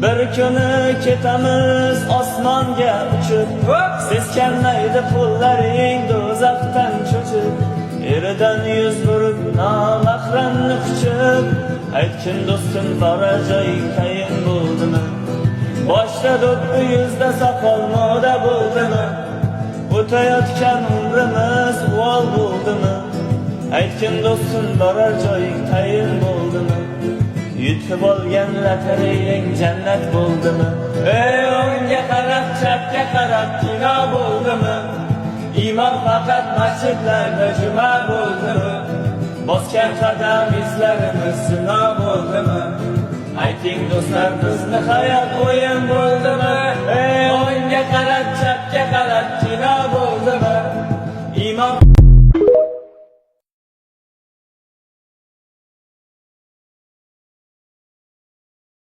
Bir kuni ketamiz osmonga uchib, seskanmaydi pullaring do'zaxdan cho'chib. Eridan yuz burib nomahramni quchib, aytgin do'stim borar joying tayin bo'ldimi? Boshda do'ppi yuzda soqol moda bo'ldimi? O'tayotgan umrimiz uvol bo'ldimi? Aytgin do'stim borar joying tayin bo'ldimi? Yutib olgan lotereyang jannat bo'ldimi? Ey o'ngga qarab, chapga qarab kino bo'ldimi? Iymon faqat masjidlarda juma bo'ldimi? Bosgan qadam izlarimiz sino bo'ldimi? Ayting do'stlar, bizni hayot o'yin bo'ldimi? Ey o'ngga qarab,